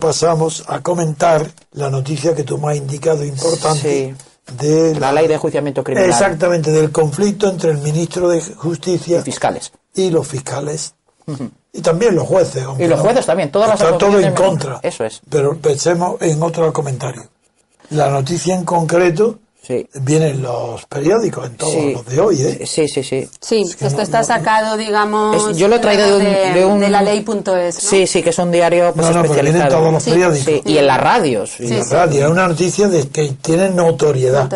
Pasamos a comentar la noticia que tú me has indicado importante de la ley de enjuiciamiento criminal. Exactamente, del conflicto entre el ministro de Justicia y los fiscales. Y también los jueces. Y los jueces también, todas las está todo en contra. Eso es. Pero pensemos en otro comentario. La noticia en concreto viene en los periódicos, en todos los de hoy, ¿eh? Sí, esto está sacado, digamos, yo lo he traído de la ley.es, ¿no? Sí, que es un diario especializado. Pero viene en todos los periódicos. Y en las radios. Es una noticia de que tiene notoriedad.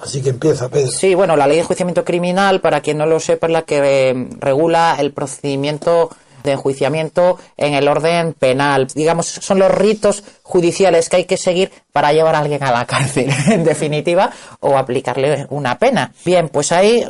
Así que empieza, Pedro. Sí, bueno, la ley de enjuiciamiento criminal, para quien no lo sepa, es la que regula el procedimiento de enjuiciamiento en el orden penal. Digamos, son los ritos judiciales que hay que seguir para llevar a alguien a la cárcel, en definitiva, o aplicarle una pena. Bien, pues hay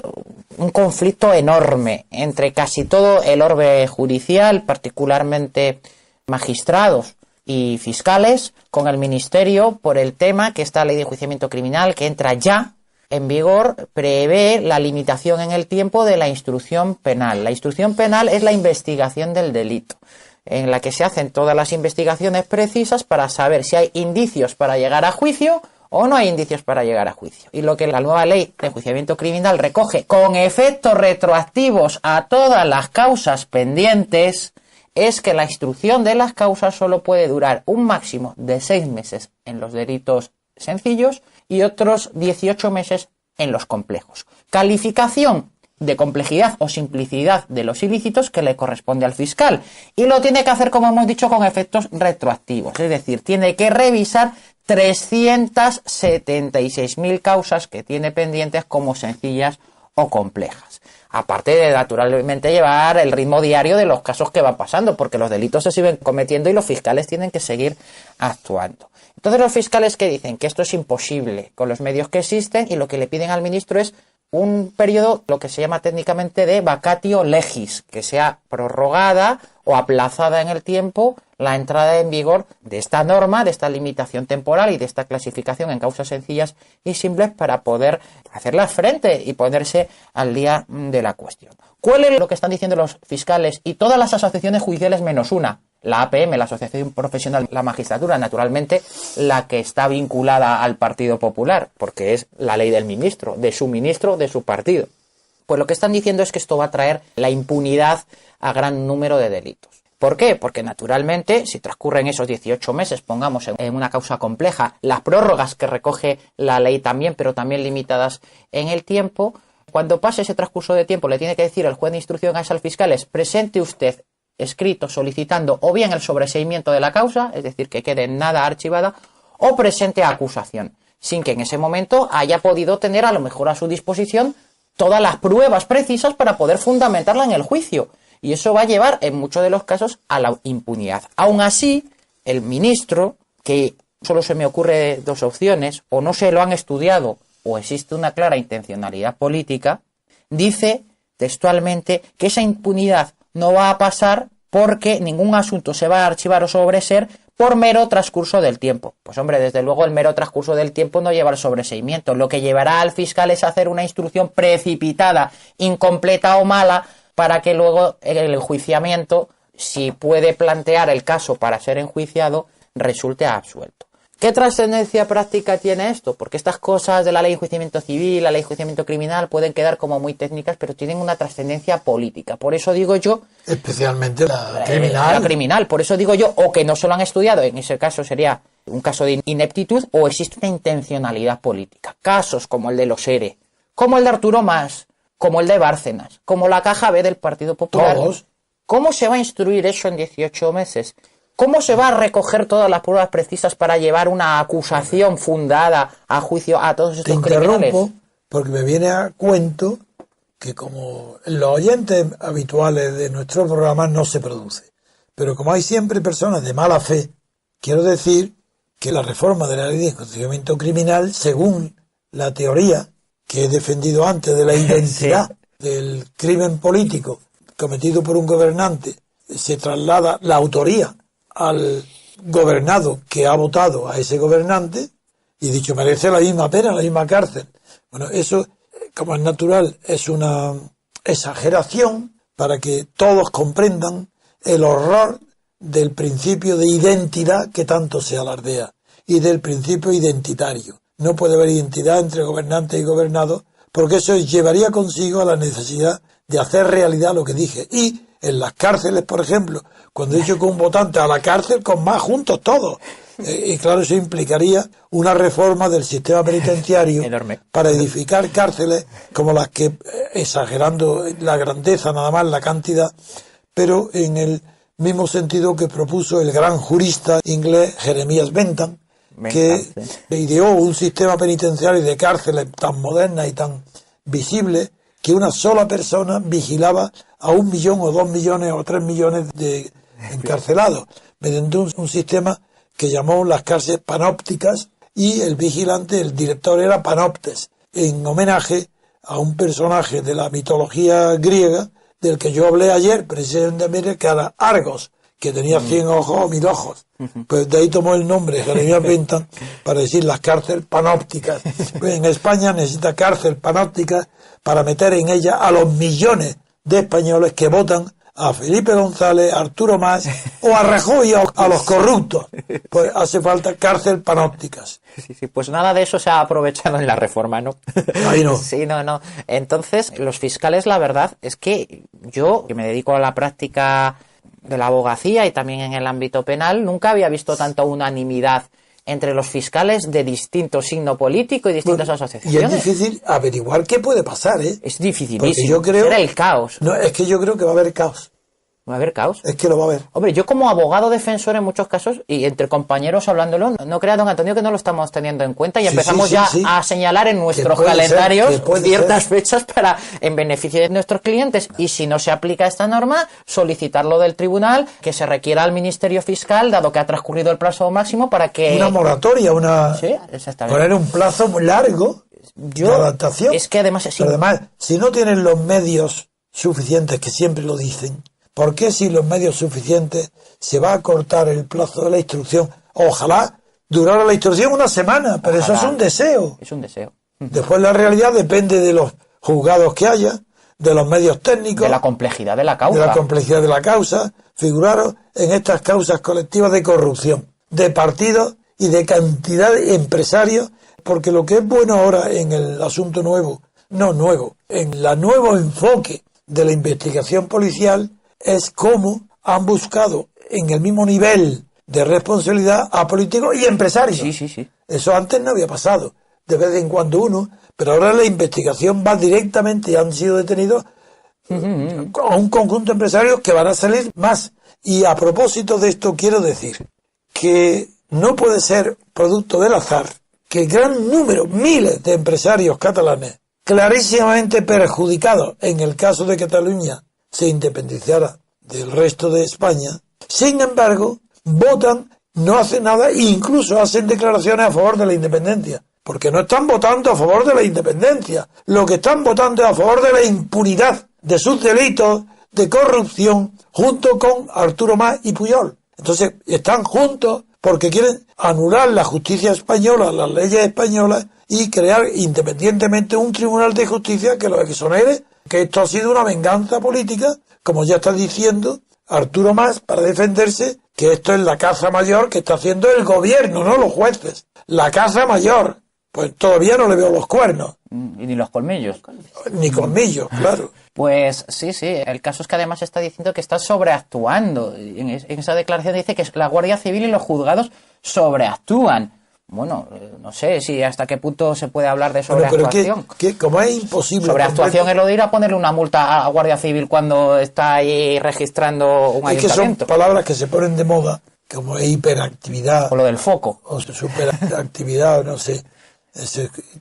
un conflicto enorme entre casi todo el orbe judicial, particularmente magistrados y fiscales, con el Ministerio por el tema que esta ley de enjuiciamiento criminal, que entra ya en vigor, prevé la limitación en el tiempo de la instrucción penal. La instrucción penal es la investigación del delito, en la que se hacen todas las investigaciones precisas para saber si hay indicios para llegar a juicio o no hay indicios para llegar a juicio. Y lo que la nueva ley de enjuiciamiento criminal recoge con efectos retroactivos a todas las causas pendientes es que la instrucción de las causas solo puede durar un máximo de 6 meses en los delitos sencillos y otros 18 meses en los complejos. Calificación de complejidad o simplicidad de los ilícitos que le corresponde al fiscal. Y lo tiene que hacer, como hemos dicho, con efectos retroactivos. Es decir, tiene que revisar 376.000 causas que tiene pendientes como sencillas o complejas. Aparte de, naturalmente, llevar el ritmo diario de los casos que van pasando, porque los delitos se siguen cometiendo y los fiscales tienen que seguir actuando. Entonces los fiscales que dicen que esto es imposible con los medios que existen, y lo que le piden al ministro es un periodo, lo que se llama técnicamente de vacatio legis, que sea prorrogada o aplazada en el tiempo la entrada en vigor de esta norma, de esta limitación temporal y de esta clasificación en causas sencillas y simples para poder hacerlas frente y ponerse al día de la cuestión. ¿Cuál es lo que están diciendo los fiscales y todas las asociaciones judiciales menos una? La APM, la Asociación Profesional, la Magistratura, naturalmente, la que está vinculada al Partido Popular, porque es la ley del ministro, de su partido. Pues lo que están diciendo es que esto va a traer la impunidad a gran número de delitos. ¿Por qué? Porque naturalmente, si transcurren esos 18 meses, pongamos en una causa compleja, las prórrogas que recoge la ley también, pero también limitadas en el tiempo, cuando pase ese transcurso de tiempo le tiene que decir el juez de instrucción a esos fiscales: presente usted escrito solicitando o bien el sobreseimiento de la causa, es decir, que quede nada archivada, o presente acusación, sin que en ese momento haya podido tener a lo mejor a su disposición todas las pruebas precisas para poder fundamentarla en el juicio. Y eso va a llevar, en muchos de los casos, a la impunidad. Aún así, el ministro, que solo se me ocurre 2 opciones, o no se lo han estudiado, o existe una clara intencionalidad política, dice textualmente que esa impunidad no va a pasar porque ningún asunto se va a archivar o sobreseer por mero transcurso del tiempo. Pues hombre, desde luego el mero transcurso del tiempo no lleva al sobreseimiento. Lo que llevará al fiscal es hacer una instrucción precipitada, incompleta o mala, para que luego el enjuiciamiento, si puede plantear el caso para ser enjuiciado, resulte absuelto. ¿Qué trascendencia práctica tiene esto? Porque estas cosas de la ley de enjuiciamiento civil, la ley de enjuiciamiento criminal, pueden quedar como muy técnicas, pero tienen una trascendencia política. Por eso digo yo... Especialmente la criminal. La criminal. Por eso digo yo, o que no se lo han estudiado, en ese caso sería un caso de ineptitud, o existe una intencionalidad política. Casos como el de los ERE, como el de Arturo Mas, como el de Bárcenas, como la Caja B del Partido Popular. Todos. ¿Cómo se va a instruir eso en 18 meses? ¿Cómo se va a recoger todas las pruebas precisas para llevar una acusación fundada a juicio a todos estos criminales? Te interrumpo porque me viene a cuento que, como los oyentes habituales de nuestro programa, no se produce. Pero como hay siempre personas de mala fe, quiero decir que la reforma de la ley de enjuiciamiento criminal, según la teoría que he defendido antes de la identidad del crimen político cometido por un gobernante, se traslada la autoría al gobernado que ha votado a ese gobernante y dicho merece la misma pena, la misma cárcel. Bueno, eso, como es natural, es una exageración para que todos comprendan el horror del principio de identidad que tanto se alardea y del principio identitario. No puede haber identidad entre gobernantes y gobernados, porque eso llevaría consigo a la necesidad de hacer realidad lo que dije. Y en las cárceles, por ejemplo, cuando he dicho que un votante a la cárcel, con más juntos todos. Y claro, eso implicaría una reforma del sistema penitenciario enorme, para edificar cárceles como las que, exagerando la grandeza, nada más la cantidad, pero en el mismo sentido que propuso el gran jurista inglés Jeremías Bentham, que ideó un sistema penitenciario de cárceles tan moderna y tan visible que una sola persona vigilaba a 1 millón o 2 millones o 3 millones de encarcelados, mediante un sistema que llamó las cárceles panópticas, y el vigilante, el director, era Panoptes, en homenaje a un personaje de la mitología griega del que yo hablé ayer, precisamente, que era Argos, que tenía 100 ojos o 1000 ojos. Pues de ahí tomó el nombre Jeremías Bentham para decir las cárceles panópticas. Pues en España necesita cárcel panóptica para meter en ella a los millones de españoles que votan a Felipe González, a Arturo Mas o a Rajoy, a los corruptos. Pues hace falta cárcel panópticas. Sí, pues nada de eso se ha aprovechado en la reforma, ¿no? Ahí no. Sí, no. Entonces, los fiscales, la verdad es que yo, que me dedico a la práctica de la abogacía y también en el ámbito penal, nunca había visto tanta unanimidad entre los fiscales de distinto signo político y distintas asociaciones. Y es difícil averiguar qué puede pasar, ¿eh? Es dificilísimo. Porque yo creo... Será el caos. No, es que yo creo que va a haber caos. ¿Va a haber caos? Es que lo va a haber. Hombre, yo como abogado defensor en muchos casos, y entre compañeros hablándolo, no crea don Antonio que no lo estamos teniendo en cuenta y empezamos ya a señalar en nuestros calendarios ciertas fechas para en beneficio de nuestros clientes. Y si no se aplica esta norma, solicitarlo del tribunal, que se requiera al Ministerio Fiscal, dado que ha transcurrido el plazo máximo, para que... Una moratoria, Sí, exactamente. Poner un plazo muy largo de adaptación. Es que además... Pero además, si no tienen los medios suficientes, que siempre lo dicen, ¿por qué si los medios suficientes se va a cortar el plazo de la instrucción? Ojalá durara la instrucción una semana, pero Ojalá. eso es un deseo. Es un deseo. Después la realidad depende de los juzgados que haya, de los medios técnicos, De la complejidad de la causa. de la complejidad de la causa. Figuraros en estas causas colectivas de corrupción, de partidos y de cantidad de empresarios, porque lo que es bueno ahora en el asunto en el nuevo enfoque de la investigación policial, es cómo han buscado en el mismo nivel de responsabilidad a políticos y empresarios. Sí. Eso antes no había pasado. De vez en cuando uno, pero ahora la investigación va directamente y han sido detenidos a un conjunto de empresarios que van a salir más. Y a propósito de esto quiero decir que no puede ser producto del azar que gran número, miles de empresarios catalanes, clarísimamente perjudicados en el caso de Cataluña, se independizara del resto de España, sin embargo, votan, no hacen nada e incluso hacen declaraciones a favor de la independencia, porque no están votando a favor de la independencia, lo que están votando es a favor de la impunidad de sus delitos de corrupción, junto con Arturo Mas y Pujol. Entonces, están juntos porque quieren anular la justicia española, las leyes españolas, y crear independientemente un tribunal de justicia que los exonere, que esto ha sido una venganza política, como ya está diciendo Arturo Mas para defenderse, que esto es la caza mayor que está haciendo el gobierno, no los jueces. La caza mayor. Pues todavía no le veo los cuernos. Y ni los colmillos. Ni colmillos, claro. Pues sí. El caso es que además está diciendo que está sobreactuando. En esa declaración dice que la Guardia Civil y los juzgados sobreactúan. Bueno, no sé si hasta qué punto se puede hablar de sobreactuación. Pero como es imposible... Sobreactuación es lo de ir a ponerle una multa a Guardia Civil cuando está ahí registrando un ayuntamiento. Es que son palabras que se ponen de moda, como hiperactividad. O lo del foco. O superactividad, no sé.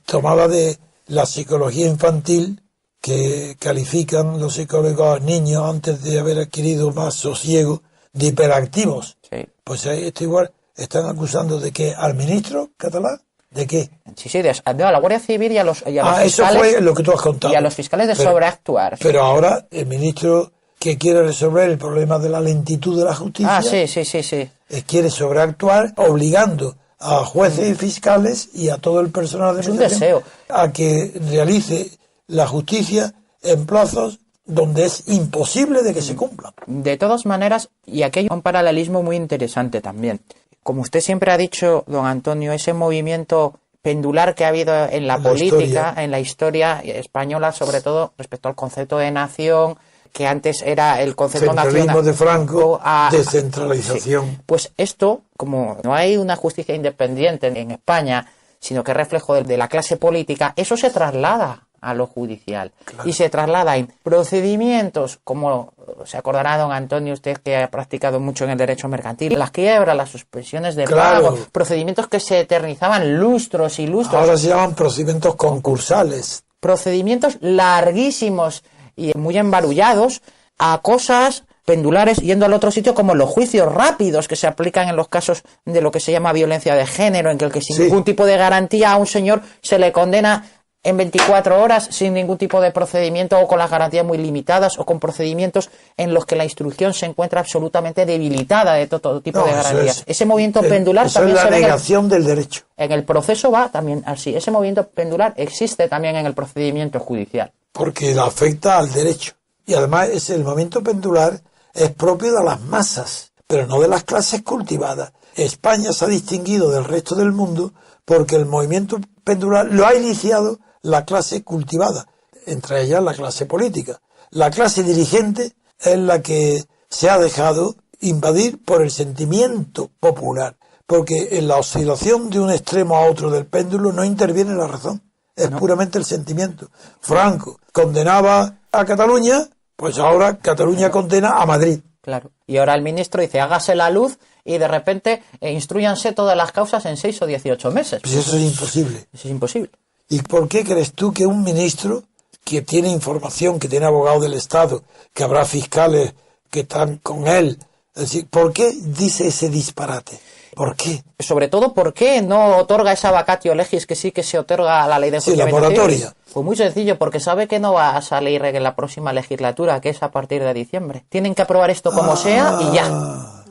Tomada de la psicología infantil, que califican los psicólogos a niños antes de haber adquirido más sosiego, de hiperactivos. Sí. Pues esto igual... ¿Están acusando de qué? ¿Al ministro catalán? ¿De qué? Sí, a la Guardia Civil y a los fiscales. Eso fue lo que tú has contado. Y a los fiscales de sobreactuar. Pero ahora el ministro que quiere resolver el problema de la lentitud de la justicia... Sí. Quiere sobreactuar obligando a jueces y fiscales y a todo el personal de Es un deseo. a que realice la justicia en plazos donde es imposible de que se cumplan. De todas maneras, y aquí hay un paralelismo muy interesante también. Como usted siempre ha dicho, don Antonio, ese movimiento pendular que ha habido en la política, en la historia española, sobre todo respecto al concepto de nación, que antes era el concepto Centralismo nacional. de Franco, descentralización. Sí. Pues esto, como no hay una justicia independiente en España, sino que es reflejo de la clase política, eso se traslada a lo judicial. Claro. Y se traslada en procedimientos, como se acordará don Antonio, usted que ha practicado mucho en el derecho mercantil, las quiebras, las suspensiones de pago, procedimientos que se eternizaban lustros y lustros. Ahora se llaman procedimientos concursales. Procedimientos larguísimos y muy embarullados a cosas pendulares, yendo al otro sitio, como los juicios rápidos que se aplican en los casos de lo que se llama violencia de género, en que sin ningún tipo de garantía a un señor se le condena en 24 horas sin ningún tipo de procedimiento, o con las garantías muy limitadas, o con procedimientos en los que la instrucción se encuentra absolutamente debilitada de todo tipo de garantías. Ese movimiento pendular también es la se ve negación del derecho. En el proceso va también así. Ese movimiento pendular existe también en el procedimiento judicial. Porque afecta al derecho. Y además el movimiento pendular es propio de las masas, pero no de las clases cultivadas. España se ha distinguido del resto del mundo porque el movimiento pendular lo ha iniciado la clase cultivada, entre ellas la clase política. La clase dirigente es la que se ha dejado invadir por el sentimiento popular, porque en la oscilación de un extremo a otro del péndulo no interviene la razón, es puramente el sentimiento. Franco condenaba a Cataluña, pues ahora Cataluña condena a Madrid. Claro. Y ahora el ministro dice, hágase la luz, y de repente instrúyanse todas las causas en 6 o 18 meses. Pues eso es imposible. Eso es imposible. ¿Y por qué crees tú que un ministro que tiene información, que tiene abogado del Estado, que habrá fiscales que están con él, es decir, ¿por qué dice ese disparate? ¿Por qué? Sobre todo, ¿por qué no otorga esa vacatio legis que sí que se otorga a la ley de enjuiciamiento? Sí, la moratoria. Pues muy sencillo, porque sabe que no va a salir en la próxima legislatura, que es a partir de diciembre. Tienen que aprobar esto como sea y ya.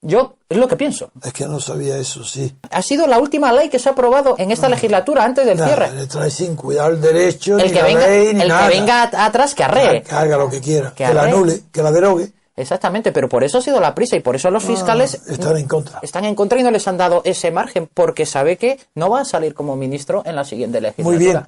Yo es lo que pienso. Es que no sabía eso, sí. Ha sido la última ley que se ha aprobado en esta legislatura antes del cierre. Le trae sin cuidar el derecho, el ni que la venga, ley, ni el nada. que venga atrás que arree. Que haga lo que quiera, que la arree. anule, que la derogue. Exactamente, pero por eso ha sido la prisa y por eso los fiscales están en contra. Están en contra y no les han dado ese margen, porque sabe que no va a salir como ministro en la siguiente legislatura. Muy bien.